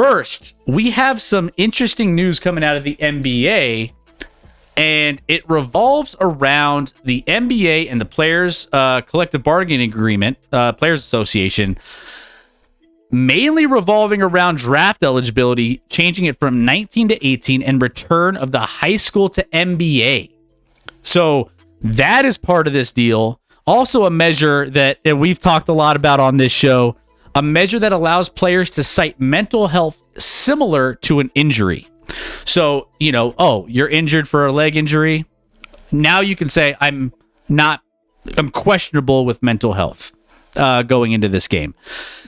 first, we have some interesting news coming out of the NBA, and it revolves around the NBA and the Players Collective Bargaining Agreement, Players Association, mainly revolving around draft eligibility, changing it from 19 to 18, and return of the high school to NBA. So that is part of this deal. Also a measure that we've talked a lot about on this show, a measure that allows players to cite mental health similar to an injury. So, you're injured for a leg injury. Now you can say, I'm questionable with mental health going into this game.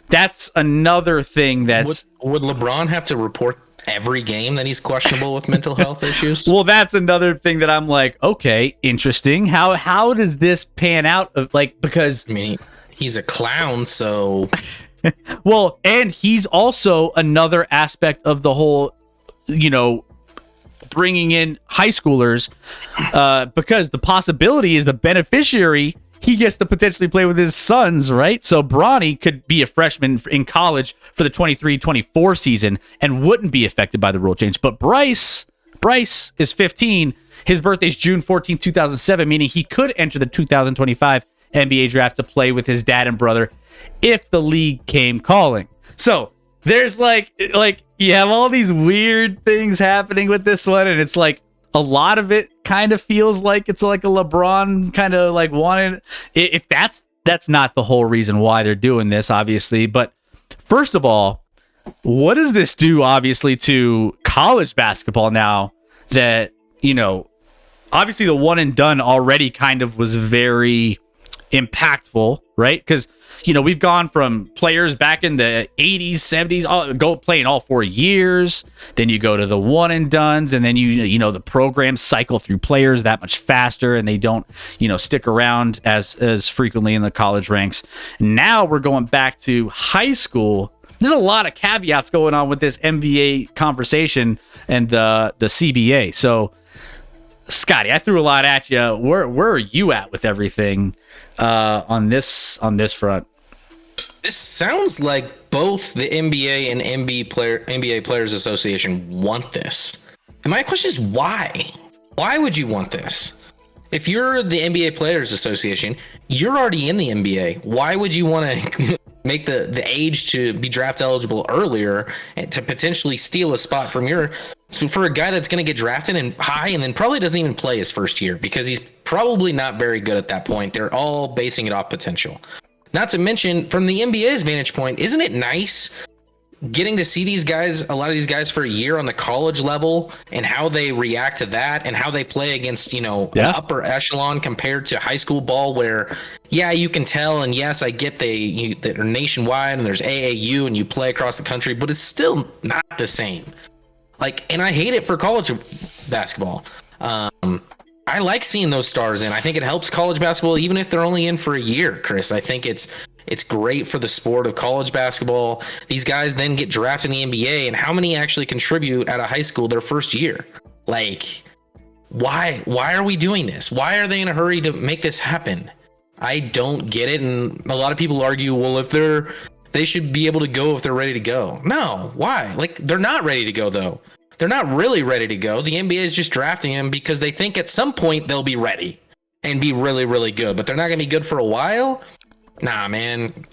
That's another thing that's... Would LeBron have to report every game that he's questionable with mental health issues? Well, that's another thing that I'm like, okay, interesting. How does this pan out? Because... I mean, he's a clown, so... Well, and he's also another aspect of the whole, bringing in high schoolers, because the possibility is the beneficiary, he gets to potentially play with his sons, right? So Bronny could be a freshman in college for the 23-24 season and wouldn't be affected by the rule change. But Bryce is 15. His birthday's June 14, 2007, meaning he could enter the 2025 NBA draft to play with his dad and brother if the league came calling. So there's like you have all these weird things happening with this one, and it's like a lot of it kind of feels like it's like a LeBron kind of like wanted. If that's not the whole reason why they're doing this, obviously. But first of all, what does this do, obviously, to college basketball now that, obviously the one and done already kind of was very impactful, right? Because, we've gone from players back in the 80s, 70s, go playing all 4 years. Then you go to the one and dones, and then the programs cycle through players that much faster, and they don't, stick around as frequently in the college ranks. Now we're going back to high school. There's a lot of caveats going on with this NBA conversation and the CBA. So, Scotty, I threw a lot at you. Where are you at with everything on this front? This sounds like both the NBA and NBA Players Association want this. And my question is why? Why would you want this? If you're the NBA Players Association, you're already in the NBA. Why would you want to make the age to be draft eligible earlier and to potentially steal a spot from for a guy that's going to get drafted and high and then probably doesn't even play his first year because he's probably not very good at that point. They're all basing it off potential. Not to mention, from the NBA's vantage point, isn't it nice getting to see a lot of these guys for a year on the college level and how they react to that and how they play against, upper echelon compared to high school ball where, you can tell. And yes, I get they're nationwide and there's AAU and you play across the country, but it's still not the same. And I hate it for college basketball. I like seeing those stars in. I think it helps college basketball, even if they're only in for a year, Chris. I think it's great for the sport of college basketball. These guys then get drafted in the NBA, and how many actually contribute out of high school their first year? Why are we doing this? Why are they in a hurry to make this happen? I don't get it. And a lot of people argue, well, if they should be able to go if they're ready to go. No, why? They're not ready to go, though. They're not really ready to go. The NBA is just drafting them because they think at some point they'll be ready and be really, really good, but they're not going to be good for a while. Nah, man.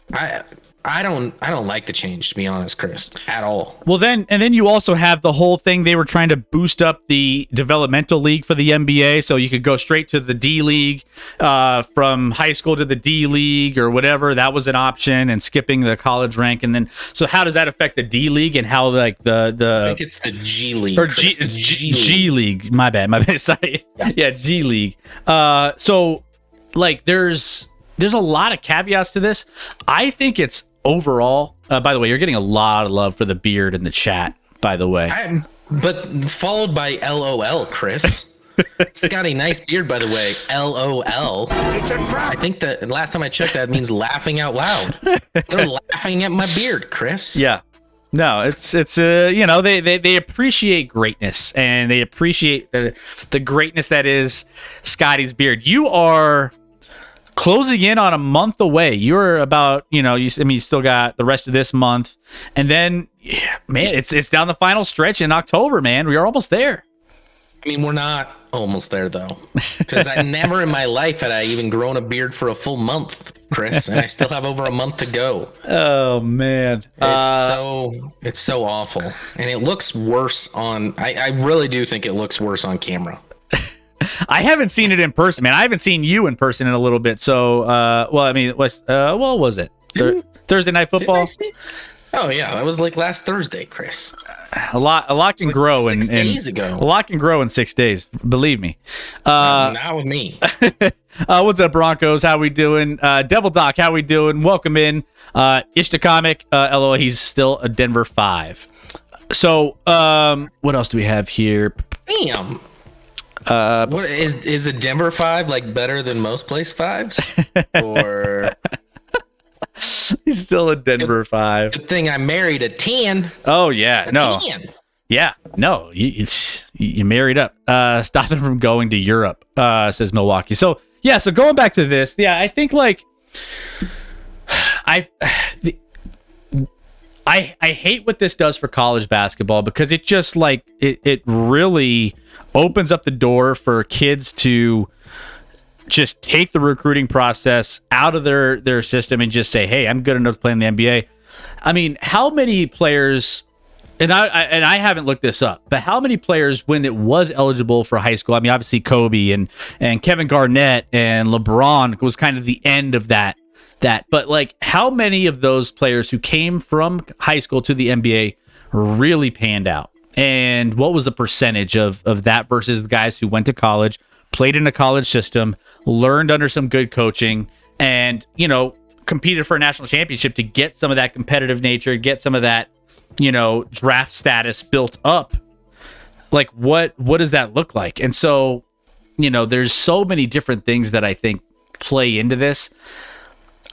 I don't like the change, to be honest, Chris, at all. Well, then you also have the whole thing. They were trying to boost up the developmental league for the NBA, so you could go straight to the D League from high school to the D League or whatever. That was an option, and skipping the college rank. And then, so how does that affect the D League and how the I think it's the G League or G League. My bad. Sorry. Yeah, G League. So there's a lot of caveats to this. I think it's overall, by the way, you're getting a lot of love for the beard in the chat, by the way. But followed by LOL, Chris. Scotty, nice beard, by the way. LOL. It's a trap. I think that last time I checked, that means laughing out loud. They're laughing at my beard, Chris. Yeah. No, it's they appreciate greatness, and they appreciate the greatness that is Scotty's beard. You are closing in on a month away. You're about, you still got the rest of this month, and then, man, it's down the final stretch in October, man. We are almost there. I mean, we're not almost there, though, because I never in my life had I even grown a beard for a full month, Chris, and I still have over a month to go. Oh, man. It's so awful, and it looks worse on. I really do think it looks worse on camera. I haven't seen it in person, man. I haven't seen you in person in a little bit. So, what was it? Thursday Night Football? Oh yeah, that was like last Thursday, Chris. A lot can grow in 6 days ago. A lot can grow in 6 days. Believe me. Not with me. What's up, Broncos? How we doing? Devil Doc, how we doing? Welcome in. Ishta Comic, LOL, he's still a Denver 5. So, what else do we have here? Damn. What is a Denver 5 like better than most place 5s? Or he's still a Denver 5. Good thing I married a 10. Oh yeah, a no. 10. Yeah, no, you married up. Stop them from going to Europe, says Milwaukee. So yeah, so going back to this, yeah, I think like I hate what this does for college basketball, because it just like it really opens up the door for kids to just take the recruiting process out of their system and just say, hey, I'm good enough to play in the NBA. I mean, how many players, and I haven't looked this up, but how many players, when it was eligible for high school, I mean, obviously Kobe and Kevin Garnett and LeBron was kind of the end of that, but like how many of those players who came from high school to the NBA really panned out? And what was the percentage of that versus the guys who went to college, played in a college system, learned under some good coaching, and, competed for a national championship to get some of that competitive nature, get some of that, draft status built up? Like, what does that look like? And so, there's so many different things that I think play into this.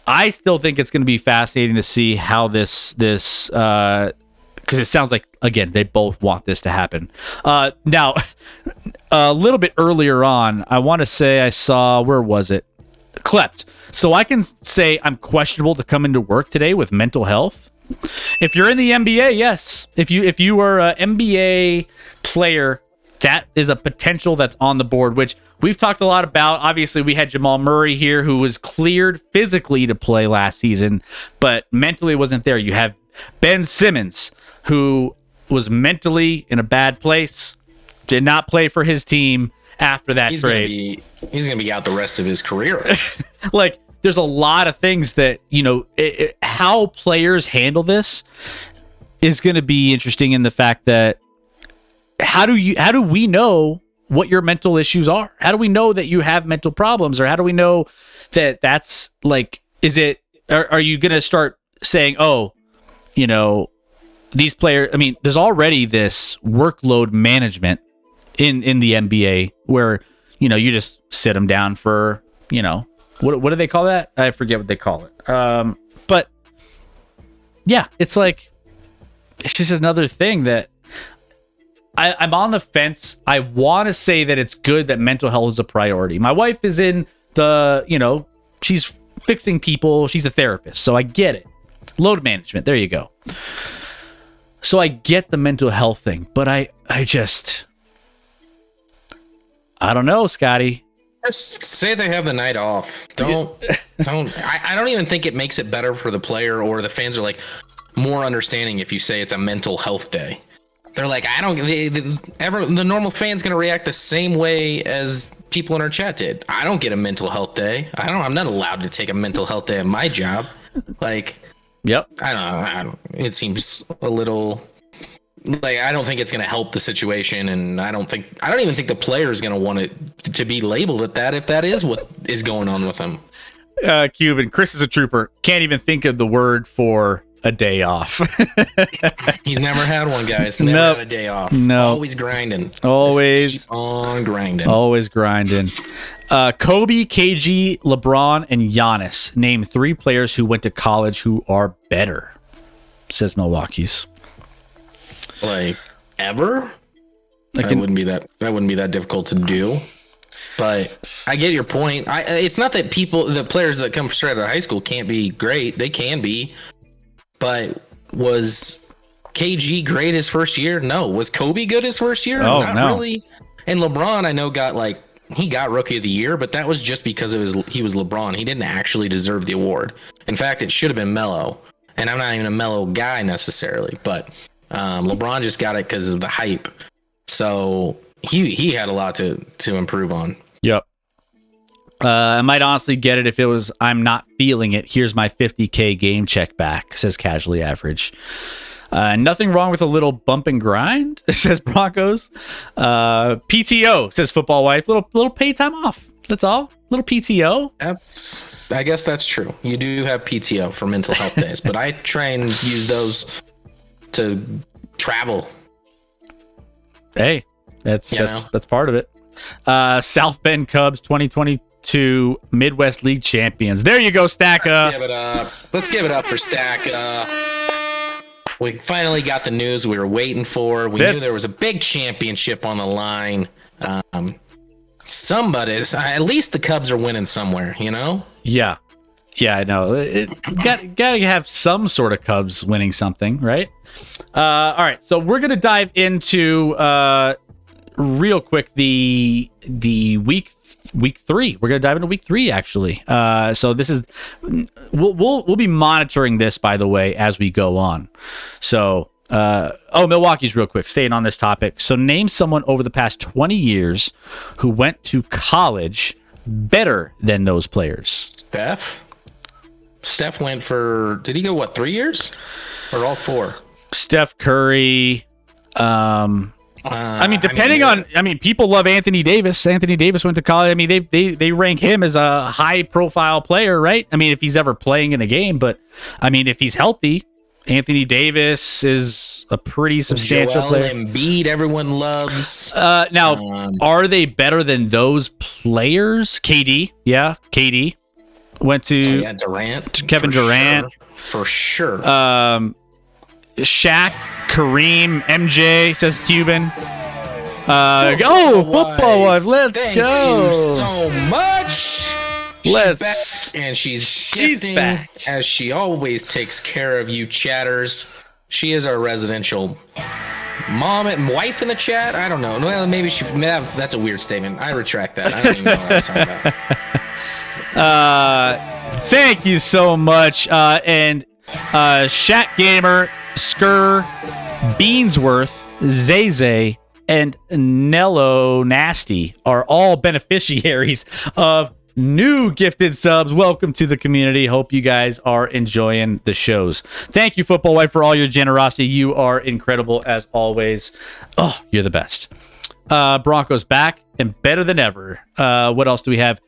I still think it's going to be fascinating to see how this because it sounds like, again, they both want this to happen. Now, a little bit earlier on, I want to say I saw, where was it? Klept. So I can say I'm questionable to come into work today with mental health. If you're in the NBA, yes. If you are an NBA player, that is a potential that's on the board, which we've talked a lot about. Obviously, we had Jamal Murray here, who was cleared physically to play last season, but mentally wasn't there. You have Ben Simmons, who was mentally in a bad place, did not play for his team after that trade. He's going to be out the rest of his career. Like, there's a lot of things that, how players handle this is going to be interesting, in the fact that how do we know what your mental issues are? How do we know that you have mental problems? Or how do we know that that's like, are you going to start saying, oh, these players, I mean, there's already this workload management in the NBA where, you just sit them down for, what do they call that? I forget what they call it. But yeah, it's just another thing that I'm on the fence. I want to say that it's good that mental health is a priority. My wife is in the, she's fixing people. She's a therapist. So I get it. Load management. There you go. So I get the mental health thing, but I don't know, Scotty. Just say they have the night off. I don't even think it makes it better for the player, or the fans are like more understanding if you say it's a mental health day. They're like, the normal fan's going to react the same way as people in our chat did. I don't get a mental health day. I'm not allowed to take a mental health day at my job. Like, yep. I don't. It seems a little like, I don't think it's going to help the situation, and I don't even think the player is going to want it to be labeled at that if that is what is going on with him. Cuban, Chris is a trooper. Can't even think of the word for a day off. He's never had one, guys. Never had a day off. No. Always grinding. Always. Just keep on grinding. Always grinding. Kobe, KG, LeBron, and Giannis. Name 3 players who went to college who are better, says Milwaukee's. Like, ever? That wouldn't be that difficult to do. But I get your point. It's not that the players that come straight out of high school can't be great. They can be. But was KG great his first year? No. Was Kobe good his first year? Oh, not no. really. And LeBron, I know, got Rookie of the Year, but that was just because he was LeBron. He didn't actually deserve the award. In fact, it should have been Melo. And I'm not even a Melo guy necessarily, but LeBron just got it because of the hype. So he had a lot to improve on. Yep. I might honestly get it if it was I'm not feeling it. Here's my 50K game check back, says Casually Average. Nothing wrong with a little bump and grind, says Broncos. PTO, says Football Wife. Little pay time off. That's all. Little PTO. I guess that's true. You do have PTO for mental health days, but I try and use those to travel. Hey, that's part of it. South Bend Cubs 2022 Midwest League champions. There you go, Stacka. Let's give it up for Stacka. We finally got the news we were waiting for. We knew there was a big championship on the line. At least the Cubs are winning somewhere, you know? Yeah, I know. Gotta have some sort of Cubs winning something, right? All right, so we're gonna dive into real quick the week 3. We're gonna dive into week 3 actually. So this is we'll be monitoring this, by the way, as we go on. So Milwaukee's real quick, staying on this topic. So name someone over the past 20 years who went to college better than those players. Steph went for, did he go 3 years or all 4? Steph Curry. People love Anthony Davis. Anthony Davis went to college. I mean, they rank him as a high profile player, right? I mean, if he's ever playing in a game, but I mean, if he's healthy, Anthony Davis is a pretty substantial player. Embiid, everyone loves. Now, are they better than those players? KD went to Durant, to Kevin Durant for sure. Shaq, Kareem, MJ, says Cuban. Football Wife, let's Thank go. You so much. She's back, as she always takes care of you chatters. She is our residential mom and wife in the chat. I don't know. Well, maybe that's a weird statement. I retract that. I don't even know what I was talking about. Thank you so much. And Shaq Gamer, Skur, Beansworth, Zay, and Nello Nasty are all beneficiaries of new gifted subs. Welcome to the community. Hope you guys are enjoying the shows. Thank you, Football Wife, for all your generosity. You are incredible as always. Oh, you're the best. Broncos back and better than ever. What else do we have?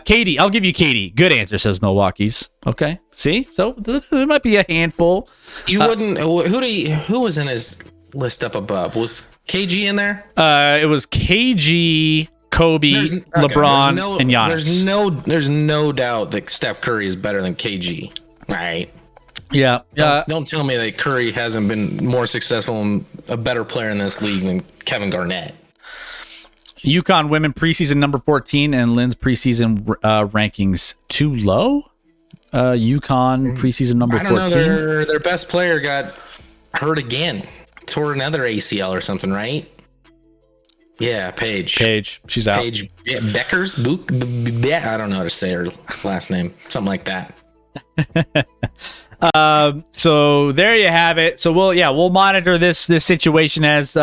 Katie, I'll give you Katie. Good answer, says Milwaukee's. Okay, see, so there might be a handful. You wouldn't. Who was in his list up above? Was KG in there? It was KG, Kobe, LeBron, and Giannis. There's no doubt that Steph Curry is better than KG. Right? Yeah. Don't tell me that Curry hasn't been more successful and a better player in this league than Kevin Garnett. UConn women preseason number 14 and Lynn's preseason rankings too low. UConn preseason number 14. I don't know. Their best player got hurt again. Tore another ACL or something, right? Yeah, Paige. She's out. Paige Beckers? I don't know how to say her last name. Something like that. So there you have it. So we'll monitor this situation as